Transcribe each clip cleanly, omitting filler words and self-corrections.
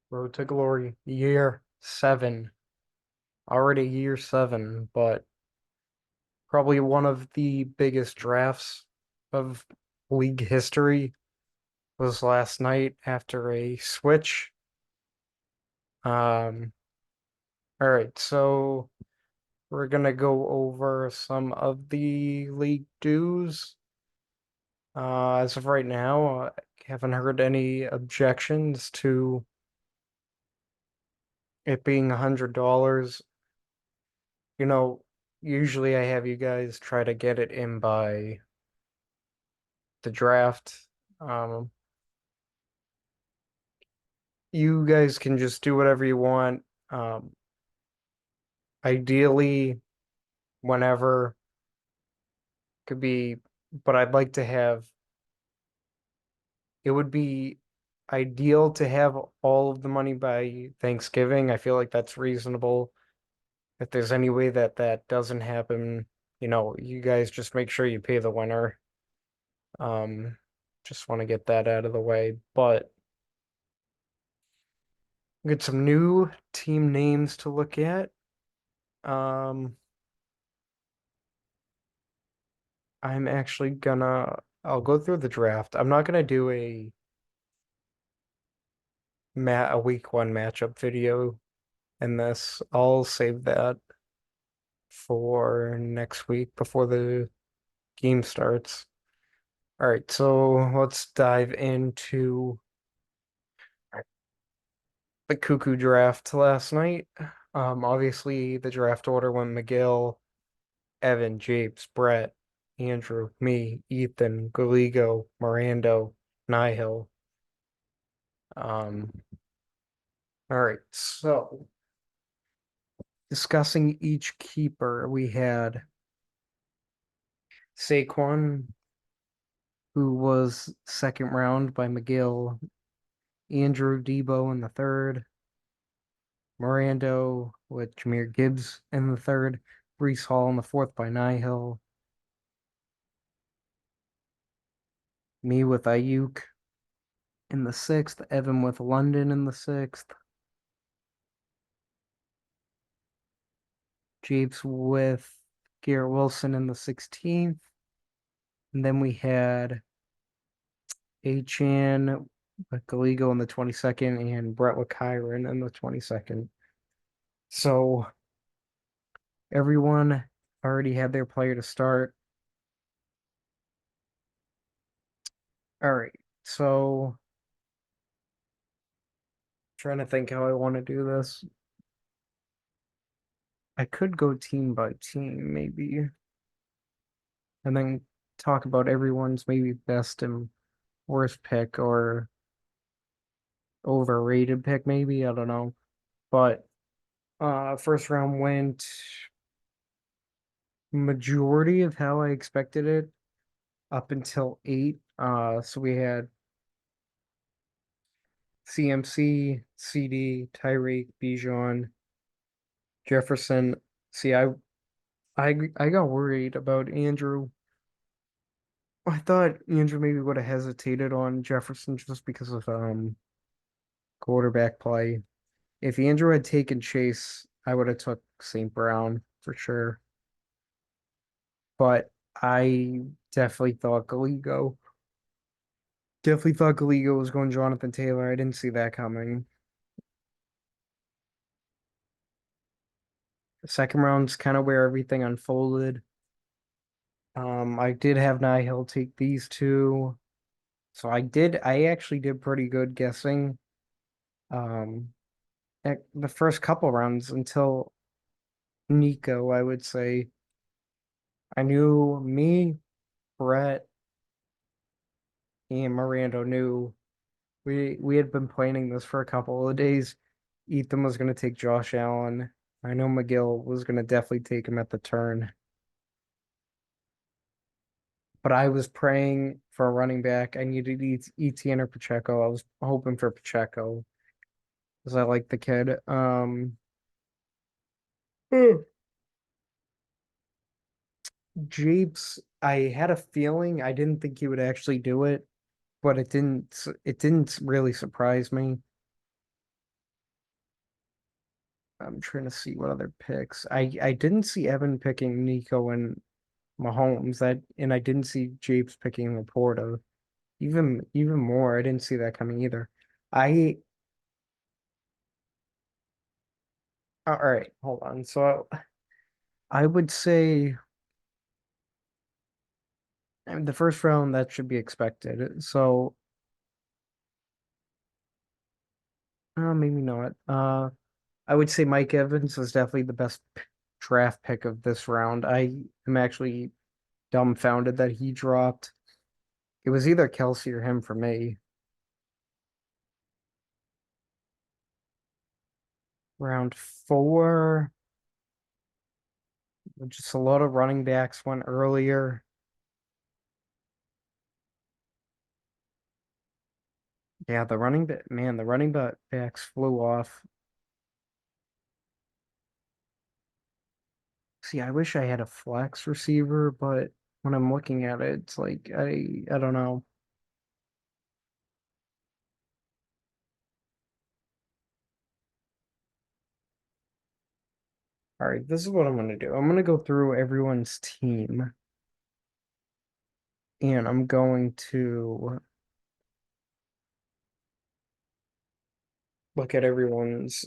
Road to Glory, year seven. Already year seven, but probably one of the biggest drafts of league history was last night after a switch. Um, all right, so we're gonna go over some of the league dues. As of right now, I haven't heard any objections to it being $100. You know, usually I have you guys try to get it in by the draft. Um, you guys can just do whatever you want. Um, Ideally, whenever could be, but I'd like to have it would be ideal to have all of the money by Thanksgiving. I feel like that's reasonable. If there's any way that that doesn't happen, you guys just make sure you pay the winner. Um, just want to get that out of the way. But get some new team names to look at. Um, I'll go through the draft. I'm not gonna do a week one matchup video in this. I'll save that for next week before the game starts. All right, so let's dive into the Cuckoo draft last night. Obviously the draft order went Miguel, Evan, Japes, Brett, Andrew, me, Ethan, Galigo, Mirando, Nihil. Um, all right, so discussing each keeper, we had Saquon, who was second round by McGill, Andrew Debo in the third, Mirando with Jahmyr Gibbs in the third, Brees Hall in the fourth by Nihil, me with Ayuk in the sixth, Evan with London in the sixth, Japes with Garrett Wilson in the 16th, and then we had Achan with Galigo in the 22nd and Brett with Kyron in the 22nd. So everyone already had their player to start. All right. So trying to think how I want to do this. I could go team by team, maybe, and then talk about everyone's maybe best and worst pick or overrated pick, maybe. I don't know. But first round went majority of how I expected it up until eight. So we had CMC, CD, Tyreek, Bijan, Jefferson. See, I got worried about Andrew. I thought Andrew maybe would have hesitated on Jefferson just because of quarterback play. If Andrew had taken Chase, I would have took St. Brown for sure. But I definitely thought Galigo. Definitely thought Galigo was going Jonathan Taylor. I didn't see that coming. The second round's kind of where everything unfolded. I did have Nihil take these two. So I actually did pretty good guessing. Um, at the first couple rounds until Nico, I would say. I knew me, Brett, and Miranda knew we had been planning this for a couple of days. Ethan was going to take Josh Allen. I know McGill was going to definitely take him at the turn, but I was praying for a running back. I needed Etienne or Pacheco. I was hoping for Pacheco because I like the kid. Hmm. Jeeps, I had a feeling I didn't think he would actually do it, but it didn't really surprise me. I'm trying to see what other picks. I didn't see Evan picking Nico and Mahomes. And I didn't see Japes picking Laporta. Even more, I didn't see that coming either. I all right, hold on. So I would say the first round that should be expected. So maybe not. I would say Mike Evans is definitely the best draft pick of this round. I am actually dumbfounded that he dropped. It was either Kelsey or him for me. Round four, just a lot of running backs went earlier. Yeah, the running backs flew off. See, I wish I had a flex receiver, but when I'm looking at it, it's like I don't know. All right, this is what I'm gonna do. I'm gonna go through everyone's team, and I'm going to look at everyone's.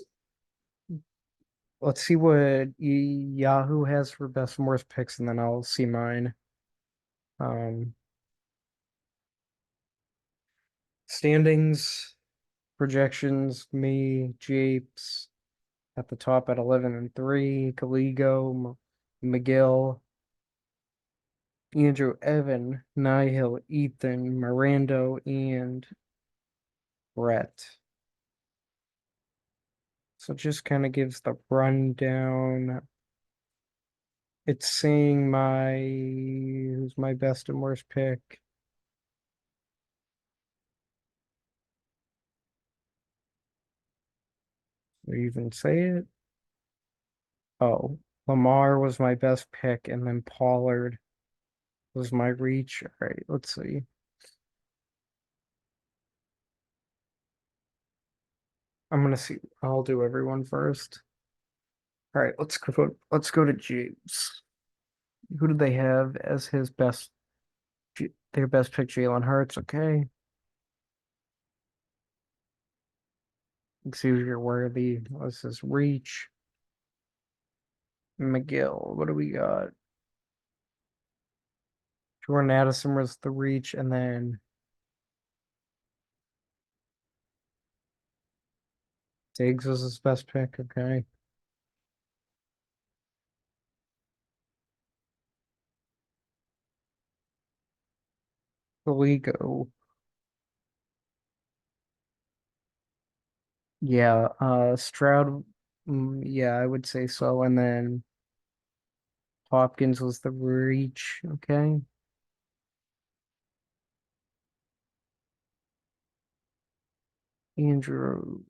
Let's see what Yahoo has for best and worst picks, and then I'll see mine. Um, Standings, projections, me, Japes at the top at 11-3, Caligo, McGill, Andrew, Evan, Nihil, Ethan, Mirando, and Brett. So it just kind of gives the rundown. It's saying who's my best and worst pick. Or even say it. Oh, Lamar was my best pick, and then Pollard was my reach. All right, let's see. I'm gonna see. I'll do everyone first. All right, let's go to James. Who do they have as his best their best pick? Jalen Hurts, okay. Xavier Worthy was his reach. McGill, what do we got? Jordan Addison was the reach, and then Diggs was his best pick, okay. Oligo. Yeah, Stroud, yeah, I would say so. And then Hopkins was the reach, okay. Andrew.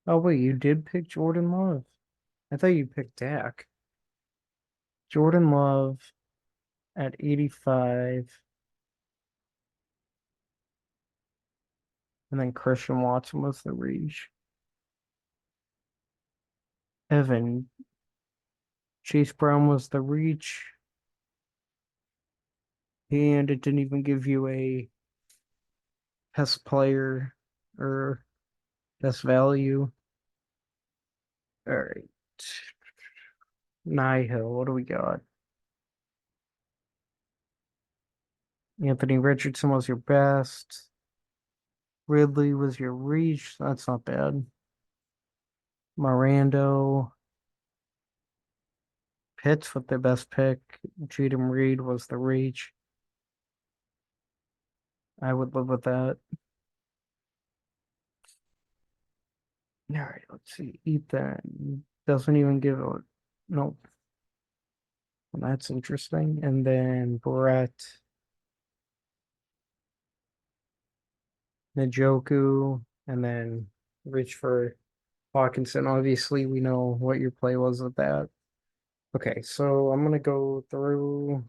Oh wait, you did pick Jordan Love. I thought you picked Dak. Jordan Love at 85, and then Christian Watson was the reach. Evan, Chase Brown was the reach, and it didn't even give you a best player or best value. All right. Nihil, what do we got? Anthony Richardson was your best. Ridley was your reach. That's not bad. Mirando, Pitts with their best pick. Cheatham Reed was the reach. I would live with that. All right, let's see. Ethan doesn't even give a nope. Well, that's interesting. And then Brett, Njoku, and then reach for Hawkinson. Obviously, we know what your play was with that. Okay, so I'm gonna go through.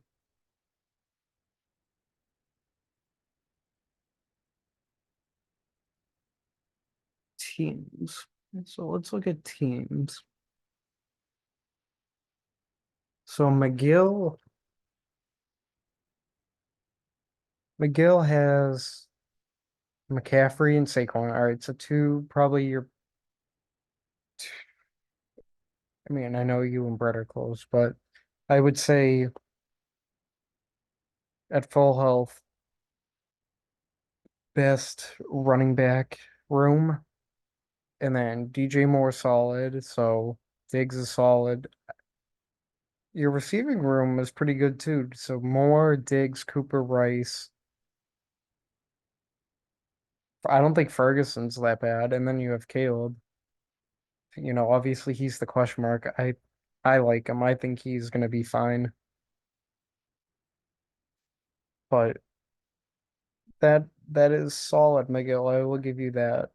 teams. So let's look at teams. So McGill has McCaffrey and Saquon. All right, so two probably your. I mean, I know you and Brett are close, but I would say at full health, best running back room, and then DJ Moore solid. So Diggs is solid. Your receiving room is pretty good too. So Moore, Diggs, Cooper, Rice. I don't think Ferguson's that bad, and then you have Caleb. Obviously he's the question mark. I like him. I think he's gonna be fine. But that is solid, Miguel. I will give you that.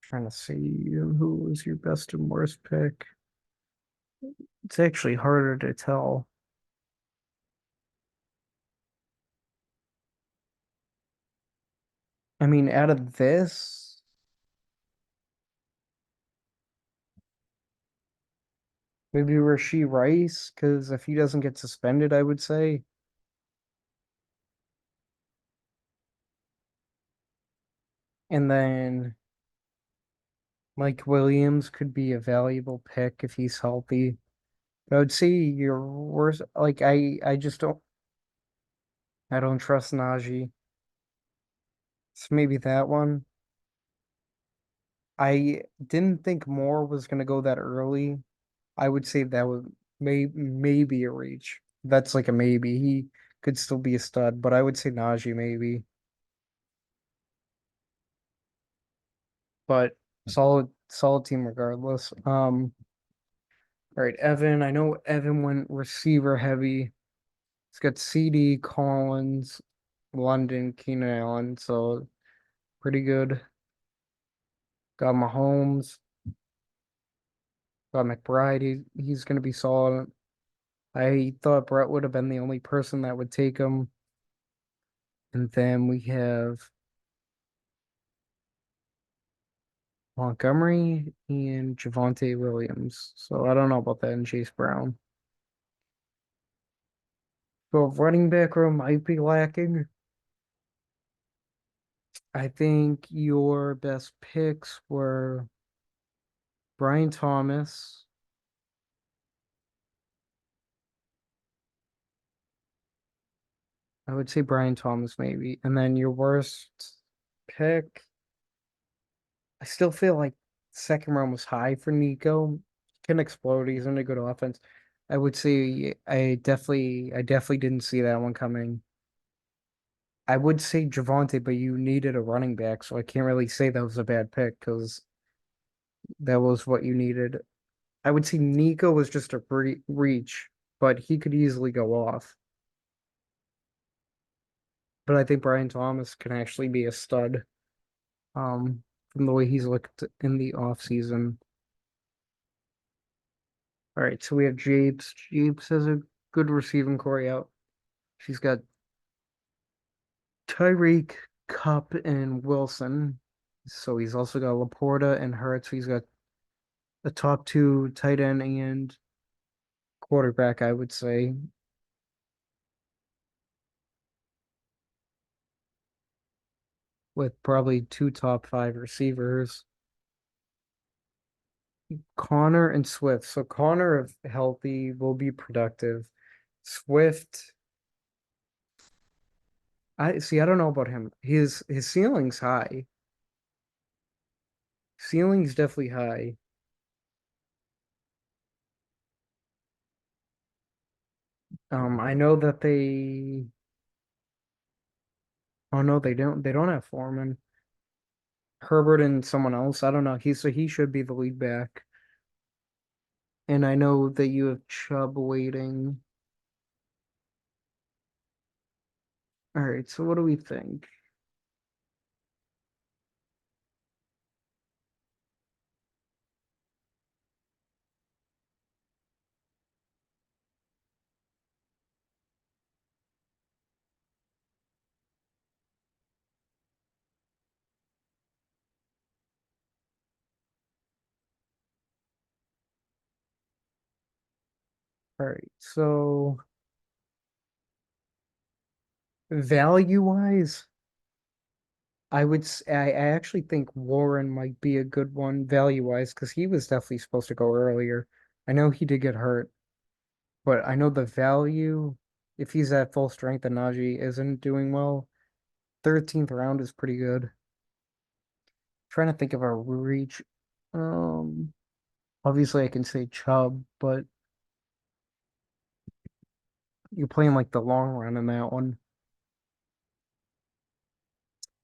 Trying to see who was your best and worst pick. It's actually harder to tell. I mean, out of this, maybe Rashee Rice, because if he doesn't get suspended, I would say. And then Mike Williams could be a valuable pick if he's healthy. But I would say your worst, like I just don't trust Najee. So maybe that one. I didn't think Moore was gonna go that early. I would say that would maybe a reach. That's like a maybe. He could still be a stud, but I would say Najee maybe. But solid team regardless. All right, Evan. I know Evan went receiver heavy. He's got CD, Collins, London, Keenan Allen, so pretty good. Got Mahomes, got McBride. He's gonna be solid. I thought Brett would have been the only person that would take him. And then we have Montgomery and Javonte Williams. So I don't know about that and Chase Brown. So running back room might be lacking. I think your best picks were Brian Thomas. I would say Brian Thomas maybe. And then your worst pick, I still feel like second round was high for Nico. Can explode. He's in a good offense. I would say I definitely didn't see that one coming. I would say Javonte, but you needed a running back, so I can't really say that was a bad pick because that was what you needed. I would say Nico was just a reach, but he could easily go off. But I think Brian Thomas can actually be a stud, from the way he's looked in the off season. All right, so we have Japes. Japes has a good receiving core out. She's got Tyreek, Cup, and Wilson. So he's also got Laporta and Hurts. He's got the top two tight end and quarterback, I would say, with probably two top five receivers. Connor and Swift. So Connor, if healthy, will be productive. Swift, I see. I don't know about him. His ceiling's high. Ceiling's definitely high. I know that they. Oh no, they don't. They don't have Foreman. Herbert and someone else. I don't know. He should be the lead back. And I know that you have Chubb waiting. All right. So what do we think? All right, so value wise, I actually think Warren might be a good one value wise because he was definitely supposed to go earlier. I know he did get hurt, but I know the value, if he's at full strength and Najee isn't doing well, 13th round is pretty good. Trying to think of a reach. Um, Obviously I can say Chubb, but you're playing like the long run in that one.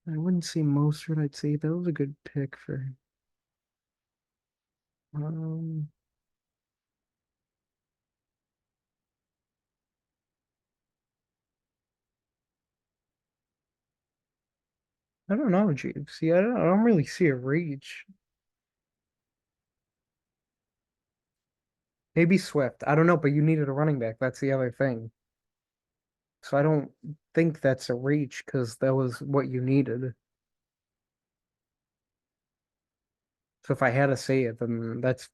I wouldn't say Mostert. I'd say that was a good pick for. Um, I don't know, Jeeves. See, I don't really see a reach. Maybe Swift. I don't know, but you needed a running back. That's the other thing. So I don't think that's a reach because that was what you needed. So if I had to say it, then that's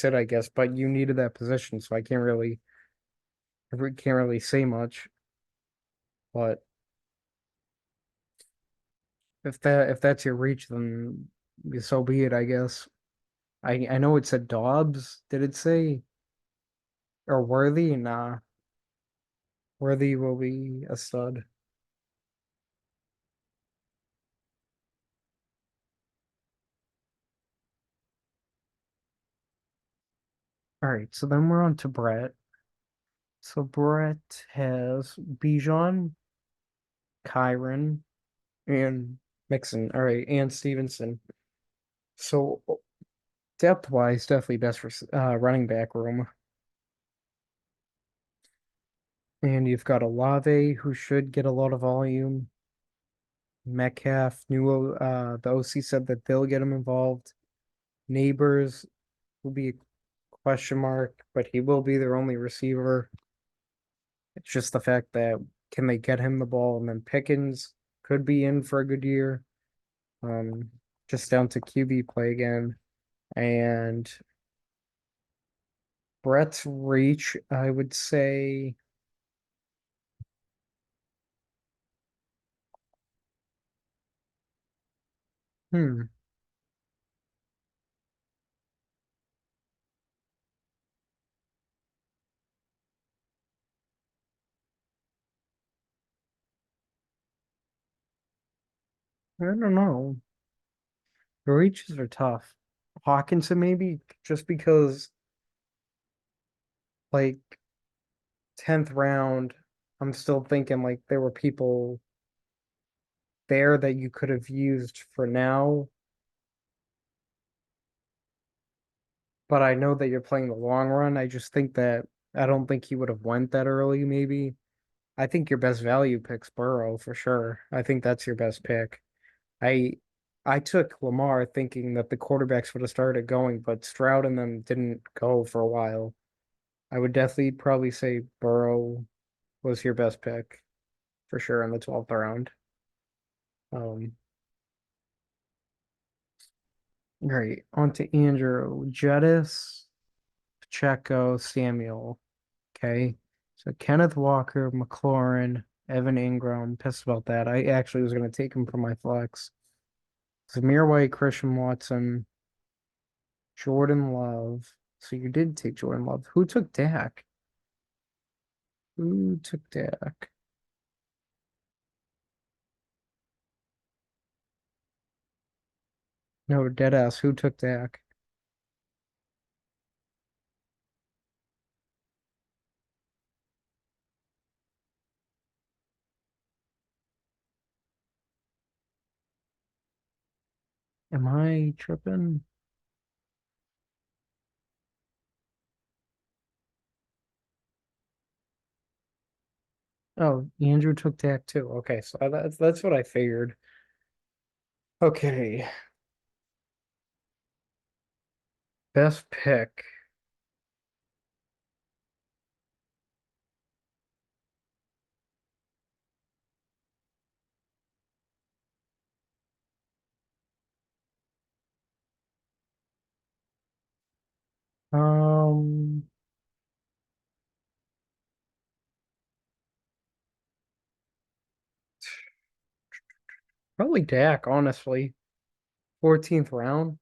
it, I guess. But you needed that position, so I can't really say much. But if that's your reach, then so be it, I guess. I know it said Dobbs. Did it say or Worthy? Nah, Worthy will be a stud. All right, so then we're on to Brett. So Brett has Bijan, Kyron, and Mixon. All right, and Stevenson. So depth wise, definitely best for running back room. And you've got Olave, who should get a lot of volume. Metcalf, the OC said that they'll get him involved. Neighbors will be a question mark, but he will be their only receiver. It's just the fact that can they get him the ball, and then Pickens could be in for a good year. Um, just down to QB play again. And Brett's reach, I would say, hmm, I don't know. The reaches are tough. Hawkinson maybe just because like 10th round, I'm still thinking like there were people there that you could have used for now, but I know that you're playing the long run. I just think that I don't think he would have went that early, maybe. I think your best value pick's Burrow for sure. I think that's your best pick. I I took Lamar thinking that the quarterbacks would have started going, but Stroud and them didn't go for a while. I would definitely probably say Burrow was your best pick for sure in the 12th round. Um, great. On to Andrew. Jettis, Pacheco, Samuel. Okay. So Kenneth Walker, McLaurin, Evan Ingram. Pissed about that. I actually was going to take him for my flex. Zamir White, Christian Watson, Jordan Love. So you did take Jordan Love. Who took Dak? Who took Dak? No, deadass. Who took Dak? Am I tripping? Oh, Andrew took Dak too. Okay, so that's what I figured. Okay, best pick. Um, Probably Dak, honestly. 14th round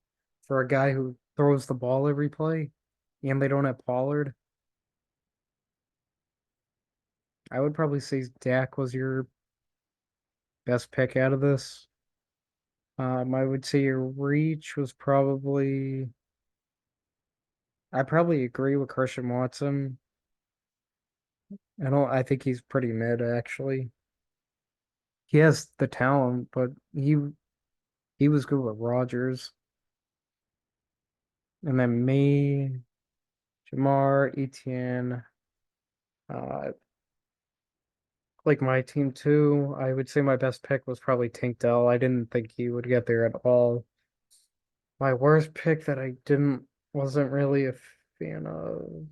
for a guy who throws the ball every play, and they don't have Pollard. I would probably say Dak was your best pick out of this. I would say your reach was probably. I probably agree with Christian Watson. I think he's pretty mid actually. He has the talent, but he was good with Rodgers. And then me, Jamar, Etienne, uh, like my team too. I would say my best pick was probably Tank Dell. I didn't think he would get there at all. My worst pick that I didn't wasn't really a fan of.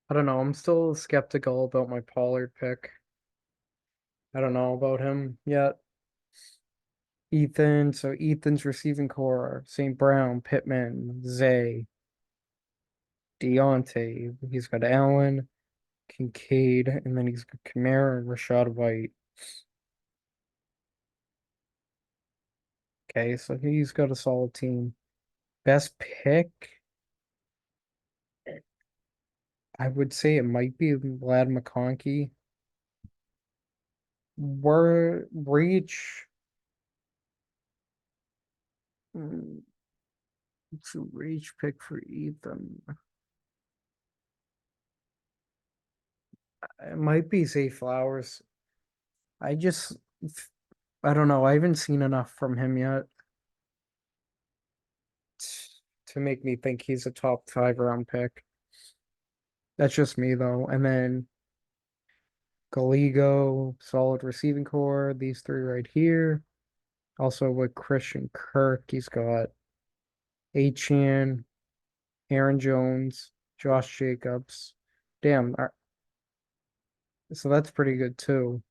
I don't know. I'm still skeptical about my Pollard pick. I don't know about him yet. Ethan, so Ethan's receiving core, St. Brown, Pittman, Zay, Deontay. He's got Allen, Kincaid, and then he's got Kamara and Rashad White. Okay, so he's got a solid team. Best pick, I would say it might be Vlad McConkey. We're reach. mm, It's a reach pick for Ethan. It might be Zay Flowers. I just, I don't know. I haven't seen enough from him yet to make me think he's a top 5 round pick. That's just me though. And then Galigo, solid receiving core. These three right here. Also with Christian Kirk, he's got Achan, Aaron Jones, Josh Jacobs. Damn, so that's pretty good too.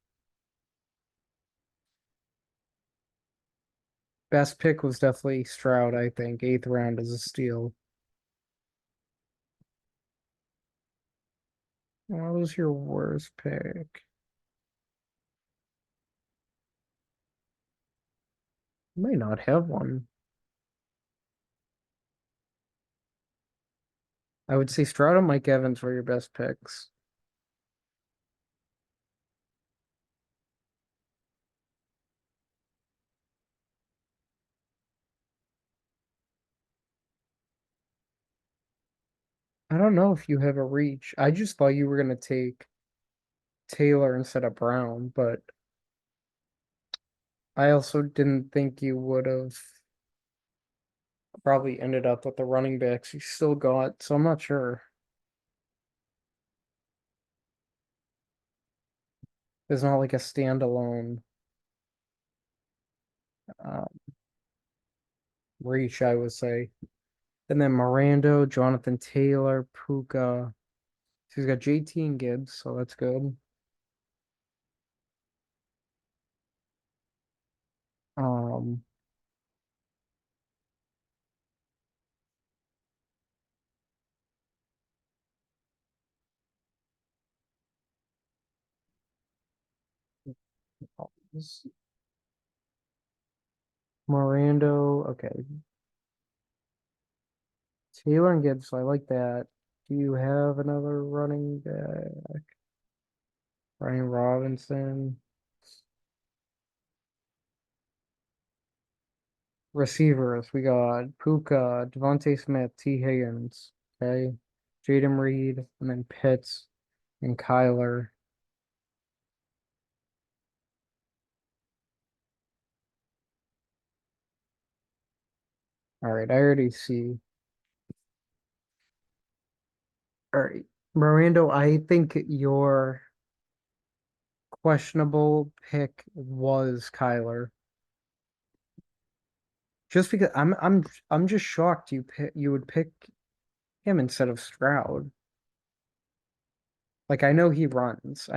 Best pick was definitely Stroud, I think. 8th round is a steal. What was your worst pick? You might not have one. I would say Stroud and Mike Evans were your best picks. I don't know if you have a reach. I just thought you were gonna take Taylor instead of Brown, but I also didn't think you would have probably ended up with the running backs you still got, so I'm not sure. There's not like a standalone uh, reach, I would say. And then Miranda, Jonathan Taylor, Puka. She's got JT and Gibbs, so that's good. Um, Miranda, okay. Taylor and Gibbs, so I like that. Do you have another running back? Brian Robinson. Receivers, we got Puka, Devontae Smith, T. Higgins, okay, Jaden Reed, and then Pitts and Kyler. All right, I already see. All right, Miranda, I think your questionable pick was Kyler. Just because I'm just shocked you would pick him instead of Stroud. Like I know he runs,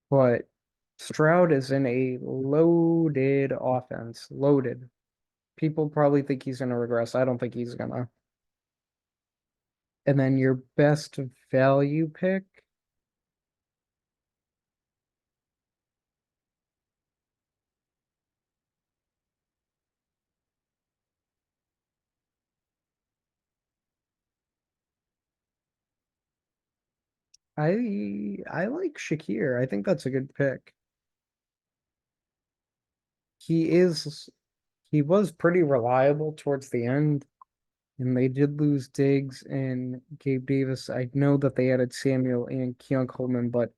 but Stroud is in a loaded offense, loaded. People probably think he's gonna regress. I don't think he's gonna. And then your best value pick. I like Shakir. I think that's a good pick. He is he was pretty reliable towards the end, and they did lose Diggs and Gabe Davis. I know that they added Samuel and Keon Coleman, but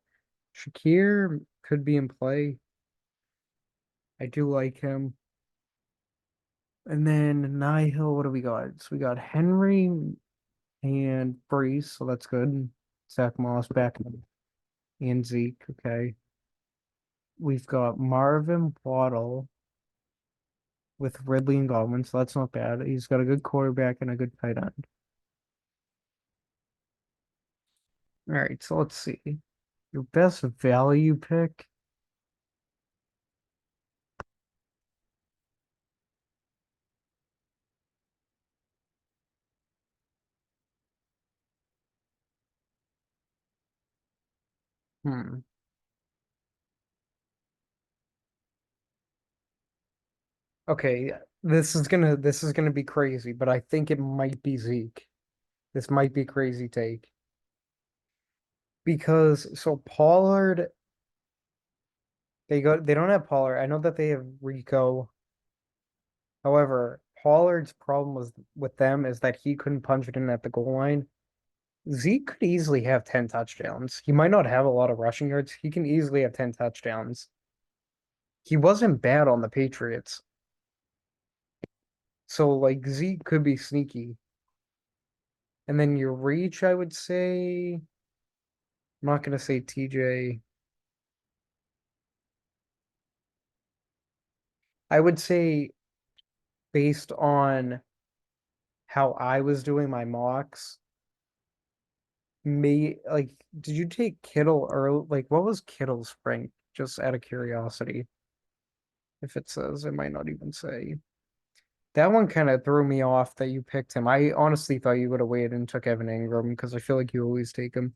Shakir could be in play. I do like him. And then Nihil, what do we got? So we got Henry and Brees, so that's good. Zach Moss back and Zeke, okay. We've got Marvin Waddle with Ridley and Godwin, so that's not bad. He's got a good quarterback and a good tight end. All right, so let's see. Your best value pick. Hmm. Okay, this is gonna be crazy, but I think it might be Zeke. This might be crazy take because so Pollard they don't have Pollard. I know that they have Rico. However, Pollard's problem was with them is that he couldn't punch it in at the goal line. Zeke could easily have 10 touchdowns. He might not have a lot of rushing yards. He can easily have 10 touchdowns. He wasn't bad on the Patriots. So like Zeke could be sneaky. And then your reach, I would say, I'm not gonna say TJ. I would say based on how I was doing my mocks, did you take Kittle early? Like, what was Kittle's rank? Just out of curiosity. If it says, it might not even say. That one kind of threw me off that you picked him. I honestly thought you would have waited and took Evan Ingram because I feel like you always take him.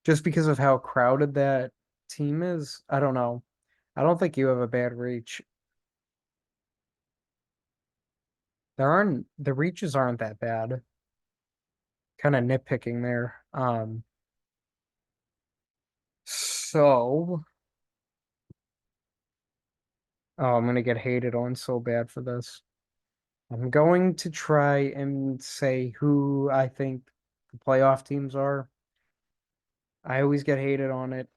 Just because of how crowded that team is. I don't know. I don't think you have a bad reach. The reaches aren't that bad. Kind of nitpicking there. So I'm gonna get hated on so bad for this. I'm going to try and say who I think the playoff teams are. I always get hated on it.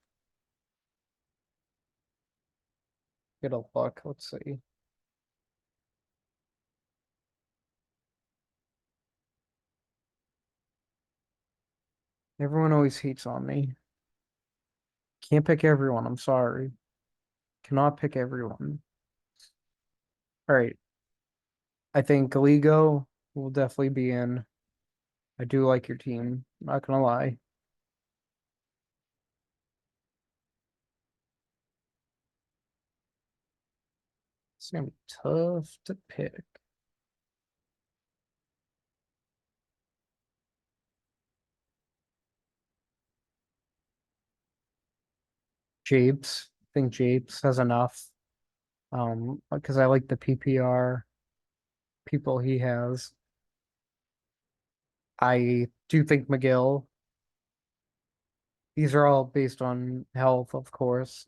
Get a luck. Let's see. Everyone always hates on me. Can't pick everyone. I'm sorry. Cannot pick everyone. All right. I think Galigo will definitely be in. I do like your team. Not gonna lie. It's gonna be tough to pick. Japes. I think Japes has enough. Because I like the PPR people he has. I do think McGill. These are all based on health, of course.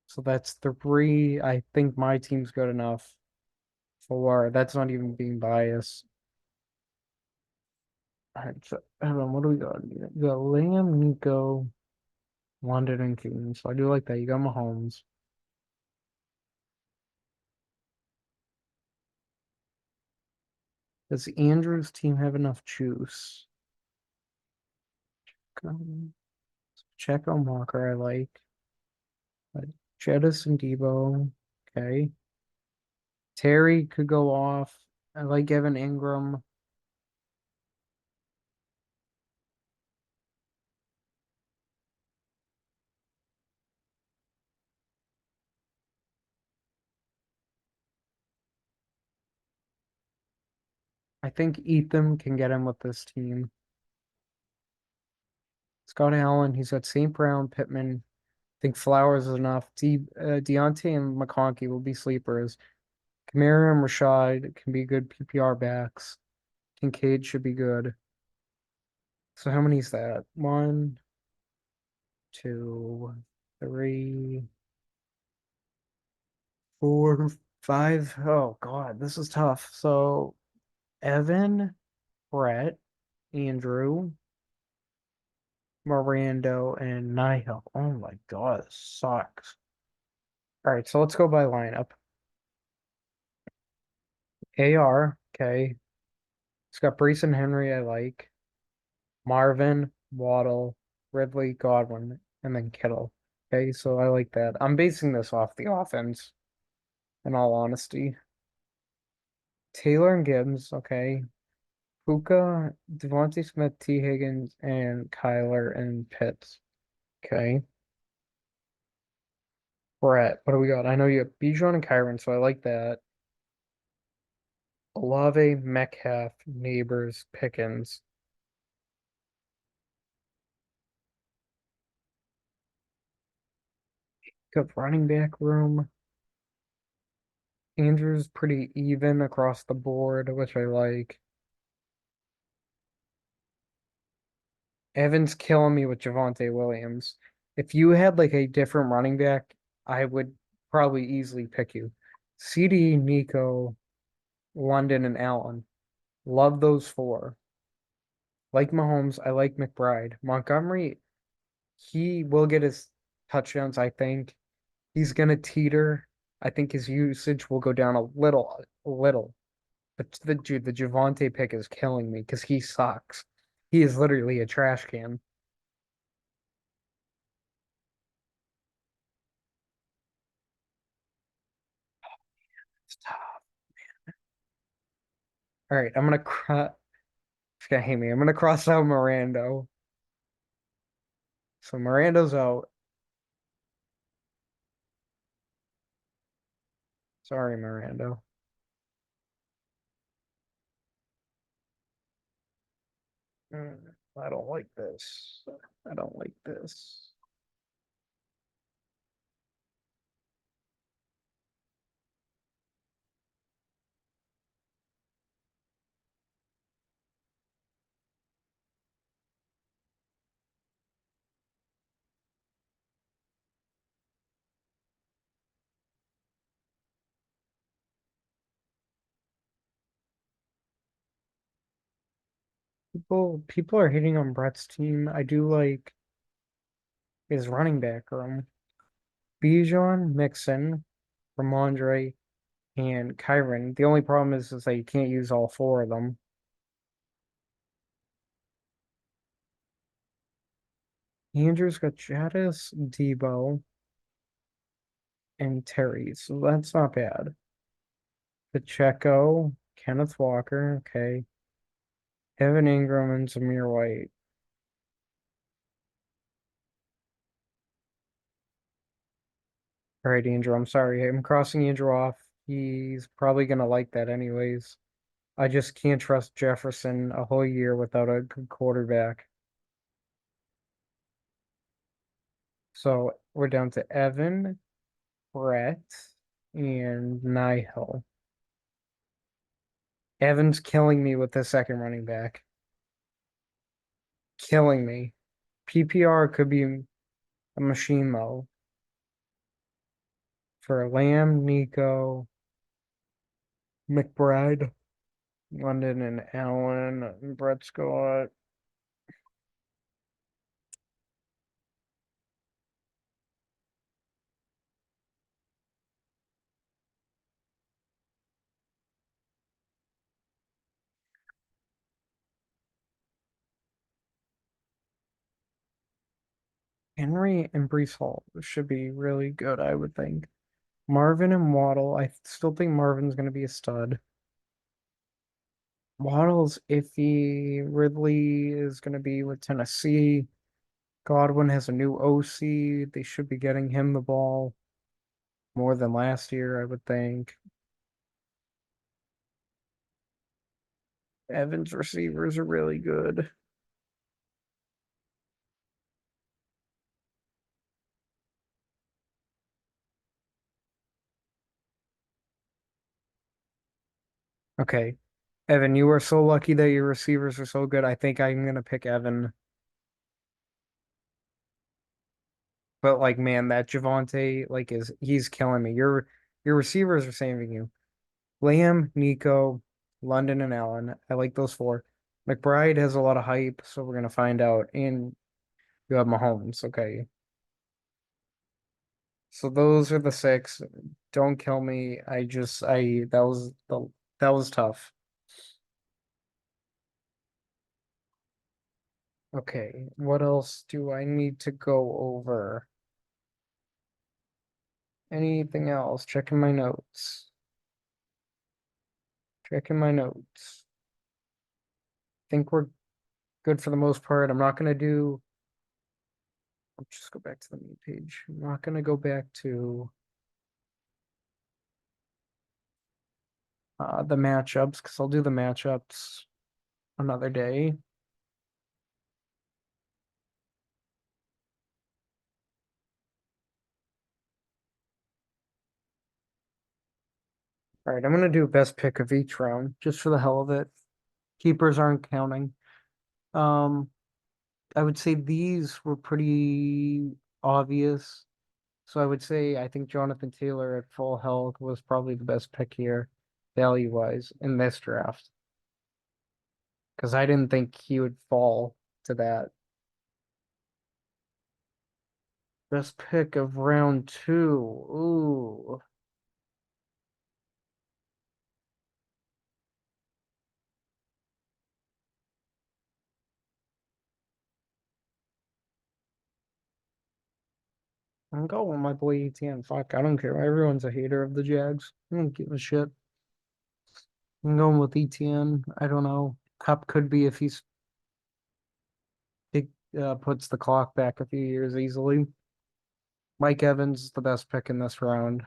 So that's three. I think my team's good enough. Four. That's not even being biased. All right, so hold on, what do we got? You got Liam, Nico, London, and Keaton. So I do like that. You got Mahomes. Does Andrew's team have enough juice? Check on Walker, I like. Jettis and Debo. Okay. Terry could go off. I like Evan Ingram. I think Ethan can get him with this team. Scott Allen, he's got St. Brown, Pittman. I think Flowers is enough. Deontay and McConkey will be sleepers. Kamara and Rashad can be good PPR backs. Kincaid should be good. So how many is that? One, two, three, four, five. Oh God, this is tough. So Evan, Brett, Andrew, Mirando, and Nihil. Oh my God, this sucks. All right, so let's go by lineup. AR, okay. It's got Brees and Henry, I like. Marvin, Waddle, Ridley, Godwin, and then Kittle. Okay, so I like that. I'm basing this off the offense, in all honesty. Taylor and Gibbs, okay. Puka, Devontae Smith, T. Higgins, and Kyler and Pitts. Okay. Brett, what do we got? I know you have Bijan and Kyron, so I like that. Olave, Metcalf, Neighbors, Pickens. Good running back room. Andrew's pretty even across the board, which I like. Evan's killing me with Javonte Williams. If you had like a different running back, I would probably easily pick you. CD, Nico, London, and Allen. Love those four. Like Mahomes, I like McBride. Montgomery, he will get his touchdowns, I think. He's gonna teeter. I think his usage will go down a little. But the Javonte pick is killing me because he sucks. He is literally a trash can. It's tough. All right, I'm gonna It's gonna hate me. I'm gonna cross out Mirando. So Mirando's out. Sorry, Mirando. I don't like this. I don't like this. People are hating on Brett's team. I do like his running back room. Bijan, Mixon, Ramondre, and Kyron. The only problem is that you can't use all four of them. Andrew's got Jadis, Debo, and Terry, so that's not bad. Pacheco, Kenneth Walker, okay. Evan Ingram and Zamir White. All right, Andrew, I'm sorry. I'm crossing Andrew off. He's probably gonna like that anyways. I just can't trust Jefferson a whole year without a good quarterback. So we're down to Evan, Brett, and Nihil. Evan's killing me with the second running back. Killing me. PPR could be a machine though. For Lamb, Nico, McBride, London, and Allen, and Brett Scott. Henry and Brees Hall should be really good, I would think. Marvin and Waddle, I still think Marvin's going to be a stud. Waddle's iffy. Ridley is going to be with Tennessee. Godwin has a new OC. They should be getting him the ball more than last year, I would think. Evans receivers are really good. Okay. Evan, you are so lucky that your receivers are so good. I think I'm gonna pick Evan. But like, man, that Javante, like, is he's killing me. Your receivers are saving you. Lamb, Nico, London, and Allen. I like those four. McBride has a lot of hype, so we're gonna find out. And you have Mahomes. Okay. So those are the six. Don't kill me. I that was tough. Okay, what else do I need to go over? Anything else? Checking my notes. Checking my notes. Think we're good for the most part. I'm not gonna do. Let's just go back to the main page. I'm not gonna go back to the matchups because I'll do the matchups another day. All right, I'm gonna do best pick of each round just for the hell of it. Keepers aren't counting. Um, I would say these were pretty obvious. So I would say I think Jonathan Taylor at full health was probably the best pick here, value wise, in this draft. Because I didn't think he would fall to that. Best pick of round two. Ooh. I'm going with my boy ETN. Fuck, I don't care. Everyone's a hater of the Jags. I don't give a shit. I'm going with ETN. I don't know. Cup could be if he puts the clock back a few years easily. Mike Evans is the best pick in this round.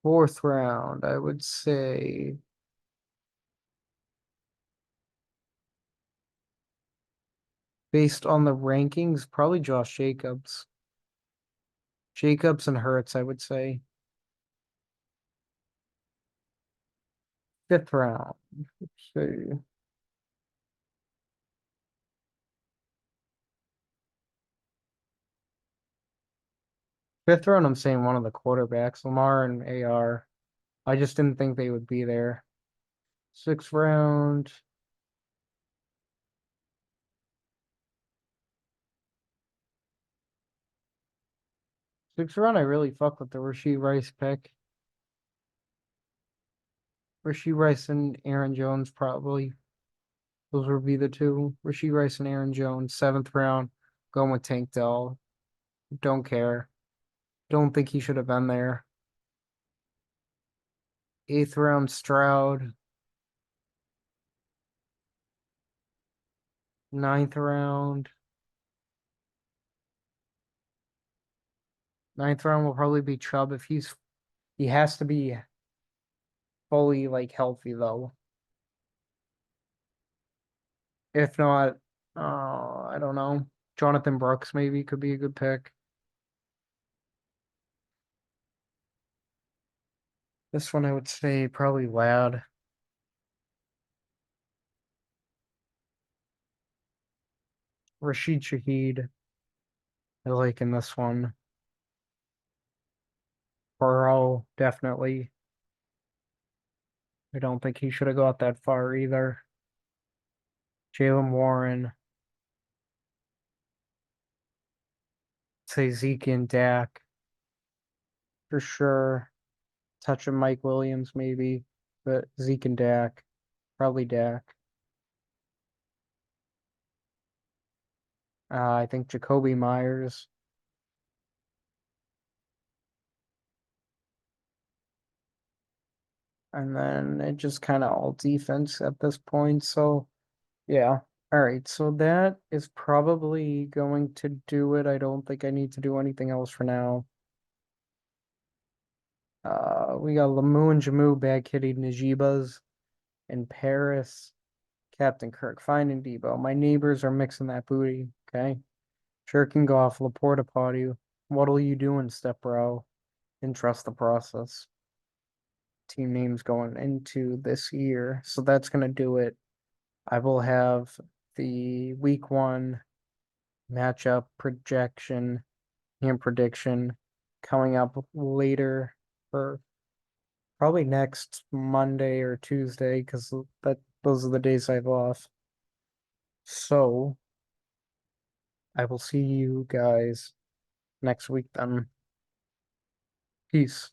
Fourth round, I would say based on the rankings, probably Josh Jacobs. Jacobs and Hurts, I would say. Fifth round. Let's see. Fifth round, I'm saying one of the quarterbacks, Lamar and AR. I just didn't think they would be there. Sixth round. Sixth round, I really fuck with the Rashee Rice pick. Rashee Rice and Aaron Jones, probably. Those would be the two. Rashee Rice and Aaron Jones. Seventh round, going with Tank Dell. Don't care. Don't think he should have been there. Eighth round, Stroud. Ninth round. Ninth round will probably be Chubb if he has to be fully like healthy though. If not, I don't know. Jonathan Brooks maybe could be a good pick. This one I would say probably Lad. Rashid Shaheed. I like in this one. Burrow, definitely. I don't think he should have got that far either. Jalen Warren. Say Zeke and Dak for sure. Touching Mike Williams maybe, but Zeke and Dak, probably Dak. I think Jacoby Myers, and then it just kind of all defense at this point. So yeah. All right. So that is probably going to do it. I don't think I need to do anything else for now. we got Lemieux and Jamu back hitting Najibas in Paris. Captain Kirk finding Debo. My neighbors are mixing that booty. Okay. Jerking off Laporta potty. What'll you do in step bro? And trust the process. Team names going into this year. So that's gonna do it. I will have the week 1 matchup projection and prediction coming up later, or probably next Monday or Tuesday, because those are the days I have off. So I will see you guys next week then. Peace.